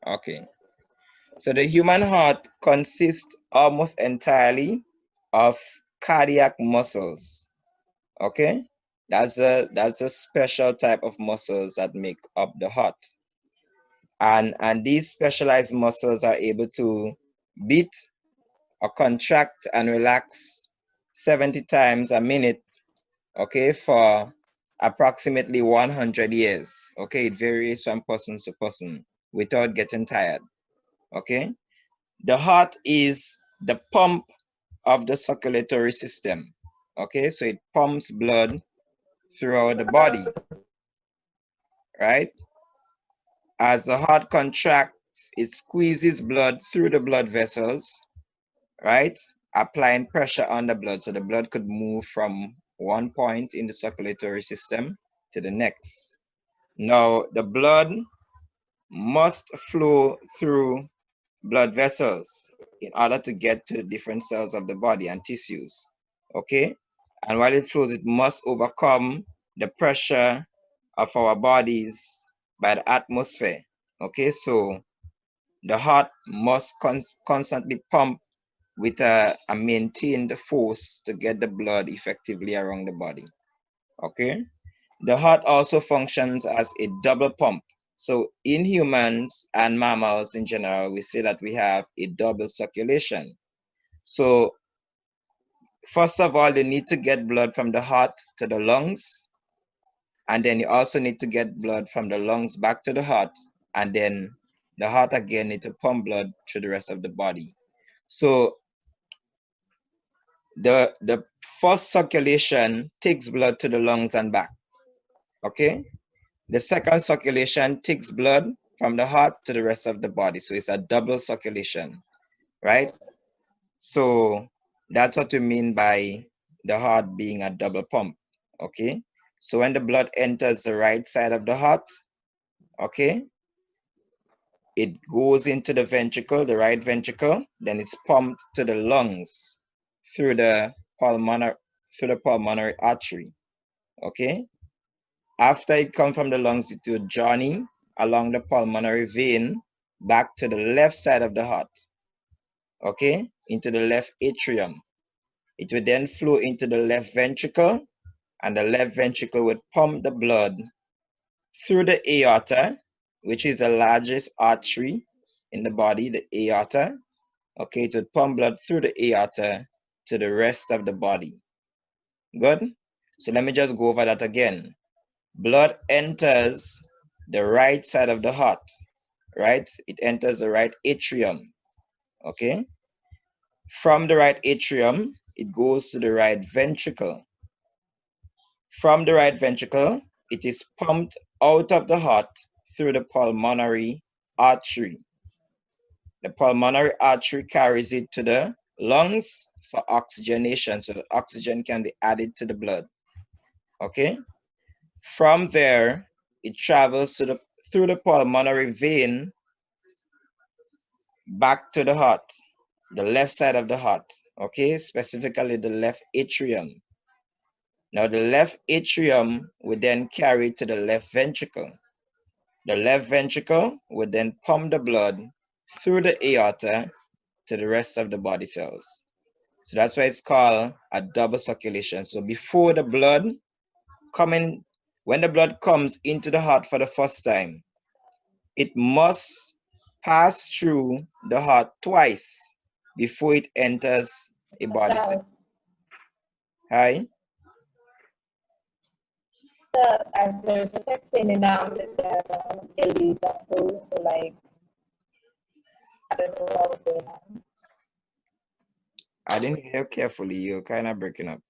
Okay. So the human heart consists almost entirely of cardiac muscles. Okay. That's a special type of muscles that make up the heart. And these specialized muscles are able to beat or contract and relax 70 times a minute, okay, for approximately 100 years. Okay, it varies from person to person without getting tired. Okay, the heart is the pump of the circulatory system. Okay, so it pumps blood throughout the body, right? As the heart contracts, it squeezes blood through the blood vessels, right? Applying pressure on the blood so the blood could move from one point in the circulatory system to the next. Now, the blood must flow through blood vessels in order to get to the different cells of the body and tissues. Okay? And while it flows, it must overcome the pressure of our bodies by the atmosphere. Okay, so the heart must constantly pump with a maintained force to get the blood effectively around the body. Okay, the heart also functions as a double pump. So in humans and mammals in general, we say that we have a double circulation. So first of all, they need to get blood from the heart to the lungs, and then you also need to get blood from the lungs back to the heart, and then the heart again need to pump blood through the rest of the body. So the first circulation takes blood to the lungs and back. Okay, the second circulation takes blood from the heart to the rest of the body. So it's a double circulation, right? So that's what we mean by the heart being a double pump. Okay, so when the blood enters the right side of the heart, okay, it goes into the ventricle, the right ventricle, then it's pumped to the lungs through the pulmonary artery. Okay, after it comes from the lungs, it will journey along the pulmonary vein back to the left side of the heart, okay, into the left atrium. It will then flow into the left ventricle, and the left ventricle would pump the blood through the aorta, which is the largest artery in the body, the aorta. Okay, it would pump blood through the aorta to the rest of the body. Good? So let me just go over that again. Blood enters the right side of the heart, right? It enters the right atrium, okay? From the right atrium, it goes to the right ventricle. From the right ventricle, it is pumped out of the heart through the pulmonary artery. The pulmonary artery carries it to the lungs for oxygenation, so the oxygen can be added to the blood, okay? From there, it travels through the pulmonary vein back to the heart, the left side of the heart, okay, specifically the left atrium. Now the left atrium would then carry to the left ventricle. The left ventricle would then pump the blood through the aorta to the rest of the body cells. So that's why it's called a double circulation. So before the blood coming, when the blood comes into the heart for the first time, it must pass through the heart twice before it enters a body cell. Hi? As I was just explaining now, that Elise opposed to like, I don't know what was going on. I didn't hear carefully. You're kind of breaking up.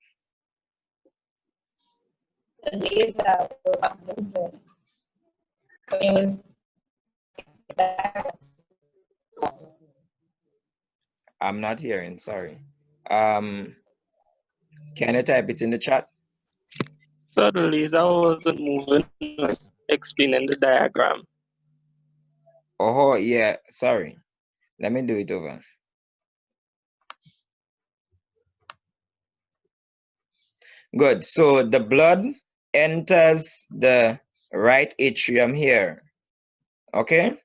The days that was moving, it was that. I'm not hearing. Sorry. Can you type it in the chat? So the laser wasn't moving, it was explaining the diagram. Oh, yeah. Sorry. Let me do it over. Good. So the blood enters the right atrium here. Okay?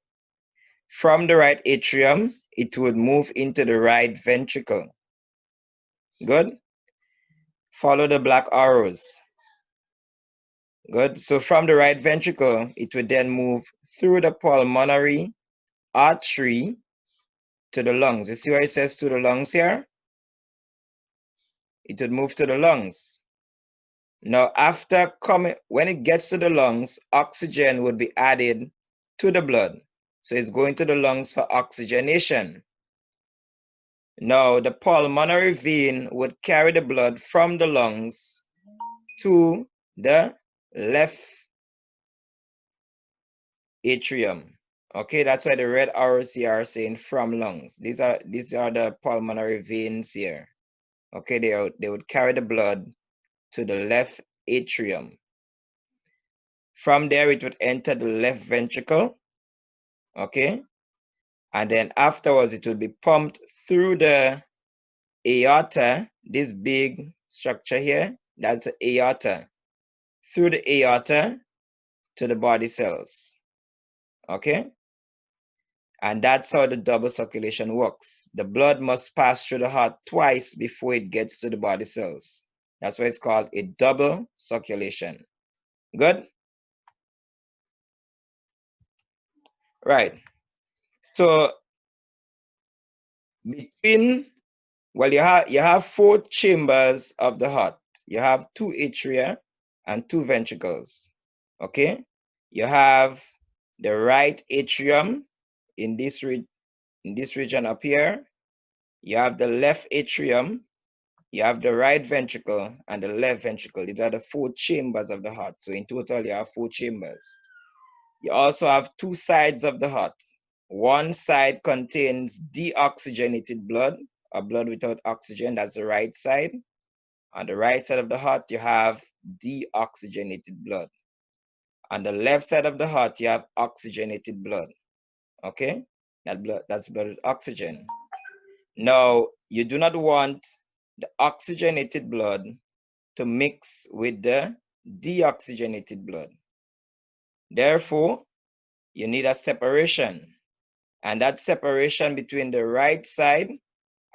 From the right atrium, it would move into the right ventricle. Good. Follow the black arrows. Good. So from the right ventricle, it would then move through the pulmonary artery to the lungs. You see where it says to the lungs here? It would move to the lungs. Now, after coming, when it gets to the lungs, oxygen would be added to the blood. So it's going to the lungs for oxygenation. Now, the pulmonary vein would carry the blood from the lungs to the left atrium. Okay, that's why the red arrows here are saying from lungs. These are the pulmonary veins here. Okay, they would carry the blood to the left atrium. From there, it would enter the left ventricle. Okay, and then afterwards, it would be pumped through the aorta, this big structure here, that's the aorta, through the aorta to the body cells. Okay, and that's how the double circulation works. The blood must pass through the heart twice before it gets to the body cells. That's why it's called a double circulation. Good? Right. So between, well, you have 4 chambers of the heart. You have 2 atria and 2 ventricles. Okay? You have the right atrium in this region up here. You have the left atrium, you have the right ventricle and the left ventricle. These are the 4 chambers of the heart. So in total, you have 4 chambers. You also have 2 sides of the heart. One side contains deoxygenated blood, or blood without oxygen, that's the right side. On the right side of the heart, you have deoxygenated blood. On the left side of the heart, you have oxygenated blood. Okay? That's blood with oxygen. Now, you do not want the oxygenated blood to mix with the deoxygenated blood. Therefore, you need a separation. And that separation between the right side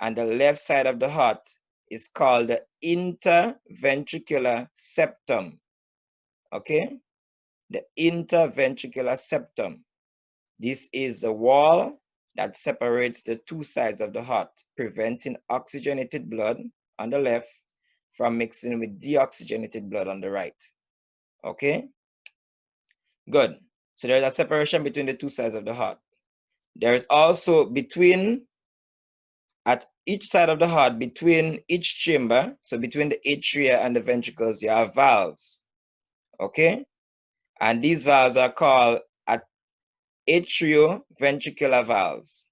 and the left side of the heart is called the interventricular septum. Okay? The interventricular septum. This is the wall that separates the 2 sides of the heart, preventing oxygenated blood on the left from mixing with deoxygenated blood on the right. Okay? Good. So there's a separation between the 2 sides of the heart. There is also at each side of the heart, between each chamber, so between the atria and the ventricles, you have valves. Okay? And these valves are called atrioventricular valves.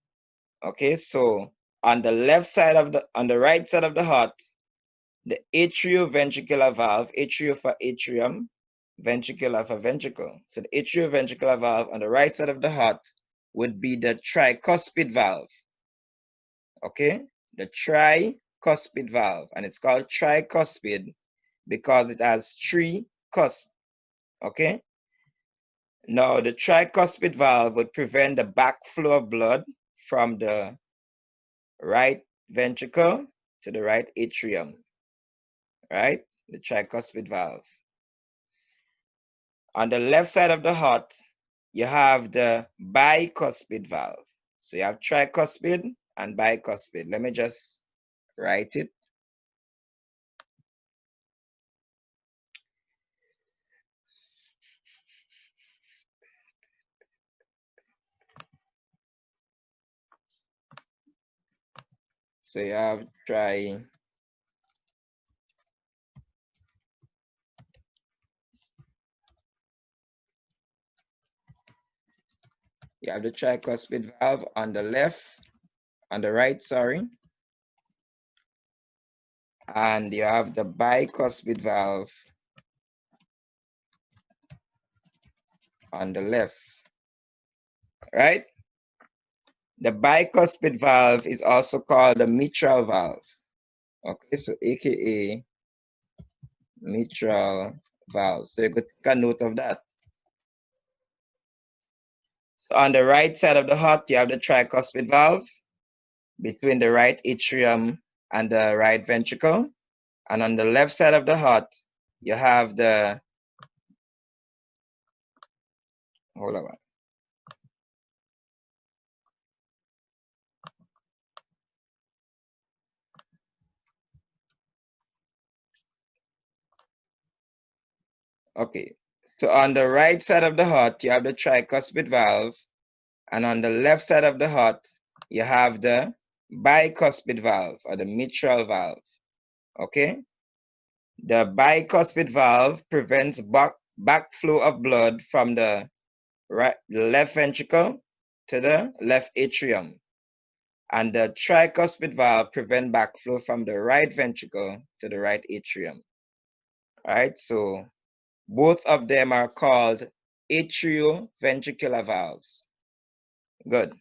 Okay, so on the right side of the heart, the atrioventricular valve, atrio for atrium, ventricular for ventricle. So the atrioventricular valve on the right side of the heart would be the tricuspid valve. Okay, the tricuspid valve, and it's called tricuspid because it has 3 cusps. Okay, now the tricuspid valve would prevent the backflow of blood from the right ventricle to the right atrium, right? The tricuspid valve. On the left side of the heart, you have the bicuspid valve. So you have tricuspid and bicuspid. Let me just write it. So you have you have the tricuspid valve on the right, sorry. And you have the bicuspid valve on the left, right? The bicuspid valve is also called the mitral valve. Okay, so AKA mitral valve. So you could take a note of that. On the right side of the heart, you have the tricuspid valve between the right atrium and the right ventricle. And on the left side of the heart, you have the, hold on. Okay, so on the right side of the heart, you have the tricuspid valve, and on the left side of the heart, you have the bicuspid valve or the mitral valve. Okay, the bicuspid valve prevents backflow of blood from the left ventricle to the left atrium, and the tricuspid valve prevents backflow from the right ventricle to the right atrium. All right, so both of them are called atrioventricular valves. Good.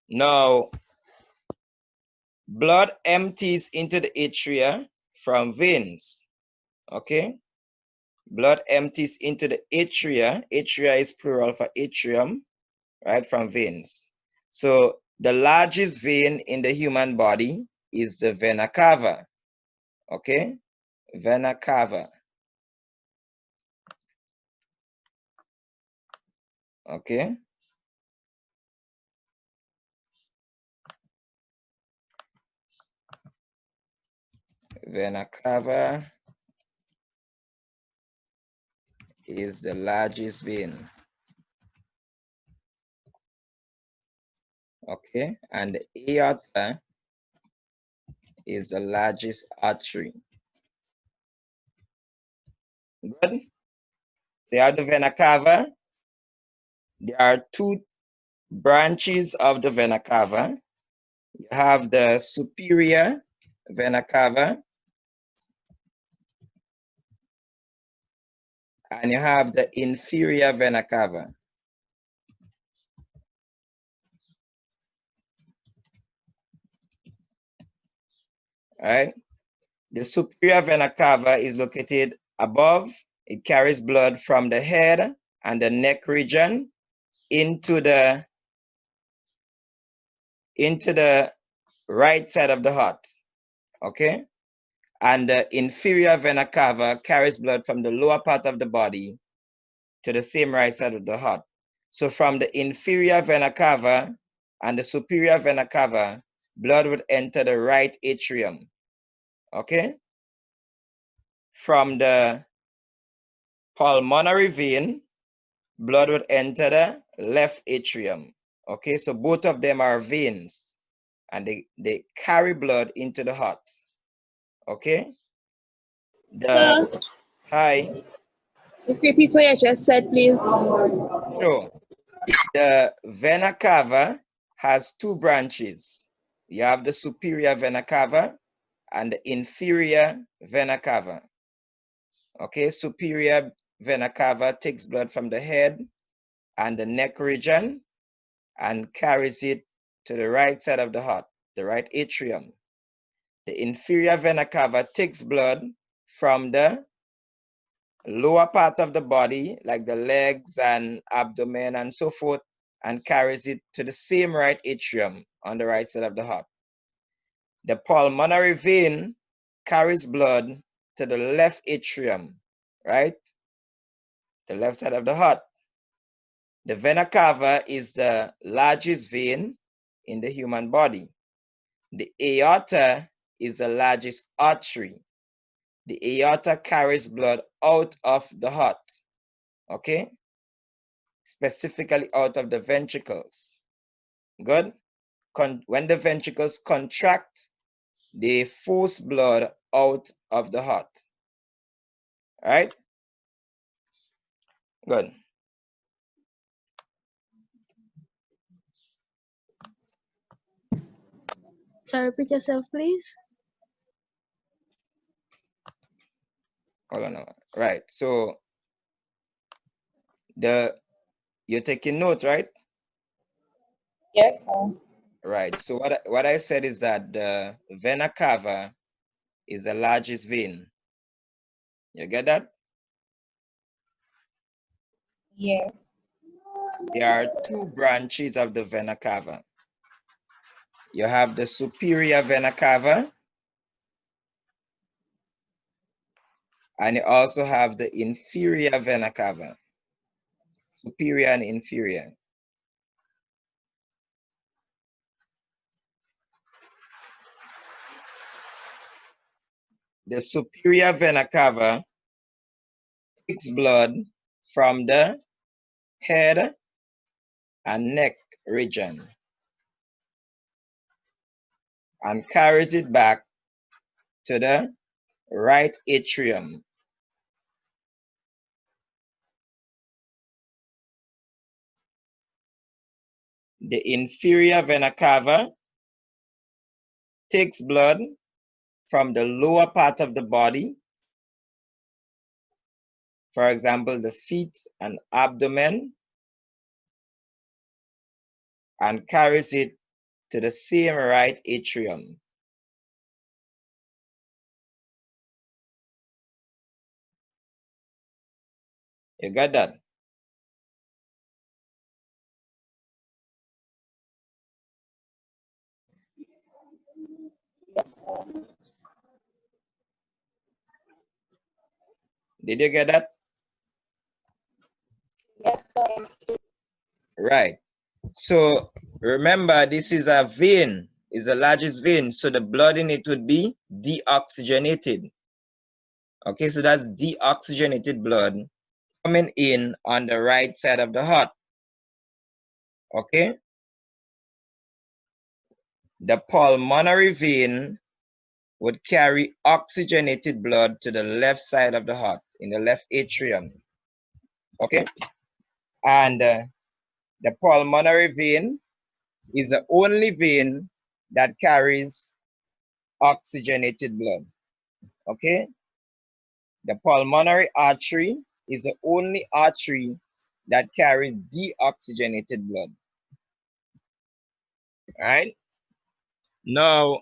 Now, blood empties into the atria from veins. Okay? Blood empties into the atria. Atria is plural for atrium, right? From veins. So the largest vein in the human body is the vena cava. Okay? Vena cava. Okay? Vena cava is the largest vein. Okay, and the aorta is the largest artery. Good. They are the vena cava. There are two branches of the vena cava. You have the superior vena cava, and you have the inferior vena cava. All right. The superior vena cava is located above. It carries blood from the head and the neck region into the right side of the heart. Okay. And the inferior vena cava carries blood from the lower part of the body to the same right side of the heart. So from the inferior vena cava and the superior vena cava, blood would enter the right atrium. Okay? From the pulmonary vein, blood would enter the left atrium. Okay, so both of them are veins and they carry blood into the heart. Okay? Hi. Repeat what you just said, please. Sure. The vena cava has two branches. You have the superior vena cava and the inferior vena cava. Okay, superior vena cava takes blood from the head and the neck region and carries it to the right side of the heart, the right atrium. The inferior vena cava takes blood from the lower part of the body, like the legs and abdomen and so forth, and carries it to the same right atrium on the right side of the heart. The pulmonary vein carries blood to the left atrium, right? The left side of the heart. The vena cava is the largest vein in the human body. The aorta is the largest artery. The aorta carries blood out of the heart, okay? Specifically out of the ventricles. Good? When the ventricles contract, they force blood out of the heart. All right? Good. Sir, repeat yourself, please. Hold on. Right. So you're taking note, right? Yes, sir. Right. So what I said is that the vena cava is the largest vein. You get that? Yes. there are two branches of the vena cava. You have the superior vena cava, and you also have the inferior vena cava, superior and inferior. The superior vena cava takes blood from the head and neck region and carries it back to the right atrium. The inferior vena cava takes blood from the lower part of the body, for example, the feet and abdomen, and carries it to the same right atrium. You got that? Yes, sir. Did you get that? Yes, sir. Right. So remember, this is a vein, is the largest vein, so the blood in it would be deoxygenated. Okay, so that's deoxygenated blood coming in on the right side of the heart. Okay, the pulmonary vein would carry oxygenated blood to the left side of the heart, in the left atrium. Okay, and the pulmonary vein is the only vein that carries oxygenated blood. Okay, the pulmonary artery is the only artery that carries deoxygenated blood. All right. Now,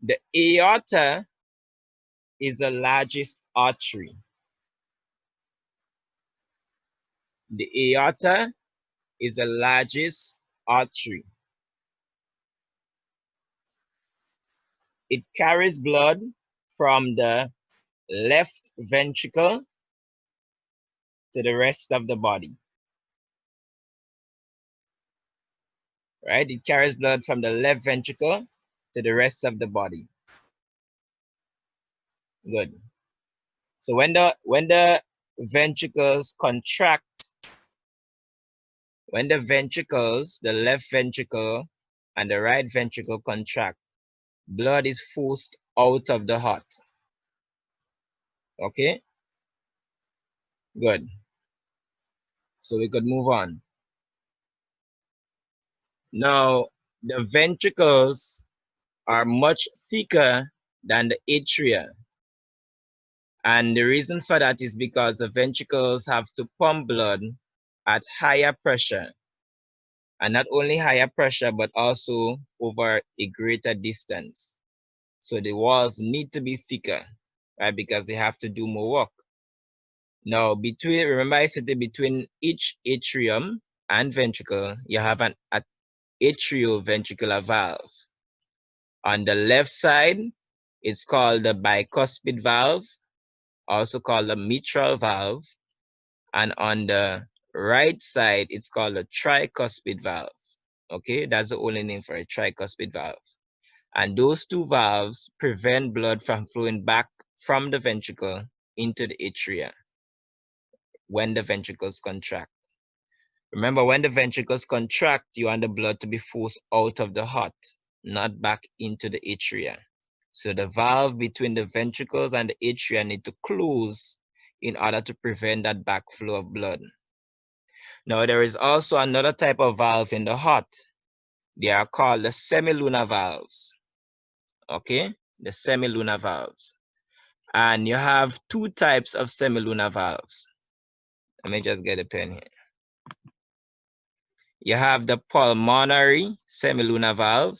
the aorta is the largest artery. The aorta is the largest artery. It carries blood from the left ventricle to the rest of the body. Right? It carries blood from the left ventricle to the rest of the body. Good. So when the ventricles contract, when the ventricles, the left ventricle and the right ventricle contract, blood is forced out of the heart. Okay? Good. So we could move on. Now, the ventricles are much thicker than the atria. And the reason for that is because the ventricles have to pump blood at higher pressure. And not only higher pressure, but also over a greater distance. So the walls need to be thicker, right? Because they have to do more work. Now, remember I said that between each atrium and ventricle, you have an atrioventricular valve. On the left side, it's called the bicuspid valve, also called the mitral valve. And on the right side, it's called a tricuspid valve. Okay, that's the only name for a tricuspid valve. And those two valves prevent blood from flowing back from the ventricle into the atria when the ventricles contract. Remember, when the ventricles contract, you want the blood to be forced out of the heart, not back into the atria. So the valve between the ventricles and the atria need to close in order to prevent that backflow of blood. Now, there is also another type of valve in the heart. They are called the semilunar valves. Okay, the semilunar valves. And you have two types of semilunar valves. Let me just get a pen here. You have the pulmonary semilunar valve.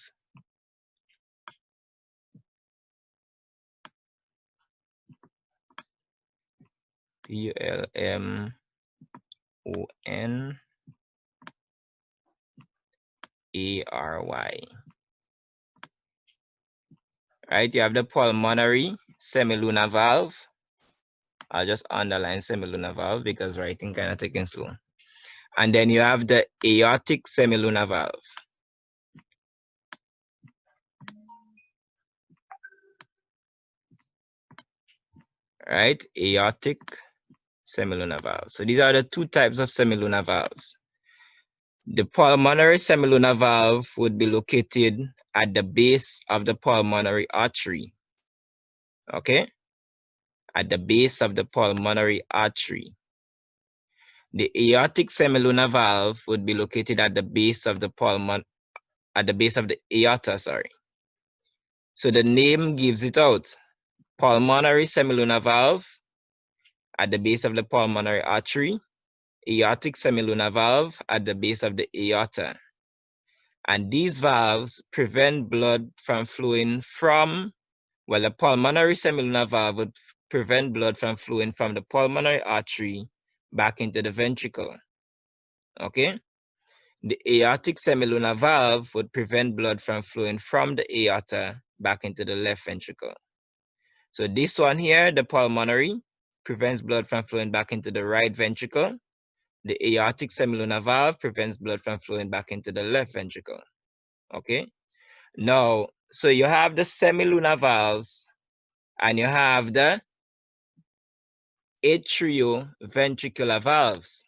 O-N-A-R-Y. Right, you have the pulmonary semilunar valve. I'll just underline semilunar valve because writing kind of taking slow. And then you have the aortic semilunar valve. Right, aortic semilunar valve. So these are the two types of semilunar valves. The pulmonary semilunar valve would be located at the base of the pulmonary artery. Okay, at the base of the pulmonary artery. The aortic semilunar valve would be located at the base of the aorta, sorry. So the name gives it out. Pulmonary semilunar valve at the base of the pulmonary artery, aortic semilunar valve at the base of the aorta. And these valves prevent blood from flowing from, well, the pulmonary semilunar valve would prevent blood from flowing from the pulmonary artery back into the ventricle. Okay? The aortic semilunar valve would prevent blood from flowing from the aorta back into the left ventricle. So this one here, the pulmonary, prevents blood from flowing back into the right ventricle. The aortic semilunar valve prevents blood from flowing back into the left ventricle. Okay? Now, so you have the semilunar valves and you have the atrioventricular valves.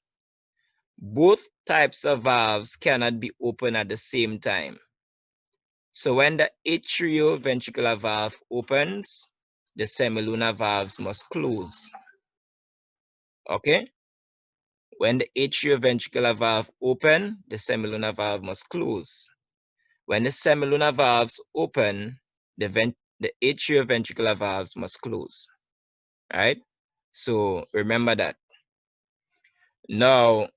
Both types of valves cannot be open at the same time. So when the atrioventricular valve opens, the semilunar valves must close. Okay? When the atrioventricular valve open, the semilunar valve must close. When the semilunar valves open, the atrioventricular valves must close. Right? So remember that. Now,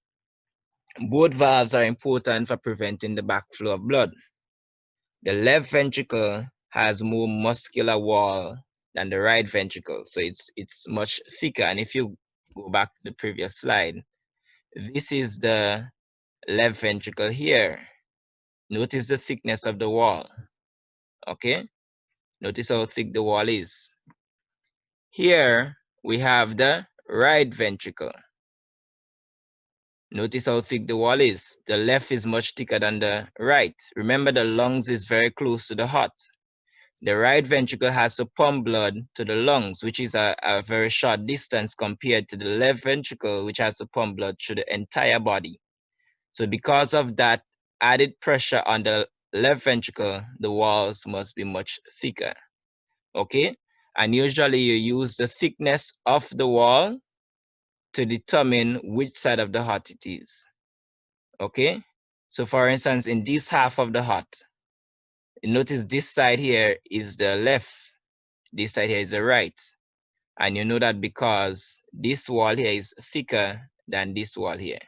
both valves are important for preventing the backflow of blood. The left ventricle has more muscular wall than the right ventricle, so it's much thicker. And if you go back to the previous slide, this is the left ventricle here. Notice the thickness of the wall. Okay, notice how thick the wall is. Here we have the right ventricle. Notice how thick the wall is. The left is much thicker than the right. Remember, the lungs is very close to the heart. The right ventricle has to pump blood to the lungs, which is a very short distance compared to the left ventricle, which has to pump blood through the entire body. So because of that added pressure on the left ventricle, the walls must be much thicker. Okay? And usually you use the thickness of the wall to determine which side of the heart it is. Okay? So for instance, in this half of the heart, notice this side here is the left, this side here is the right. And you know that because this wall here is thicker than this wall here,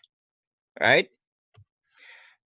right?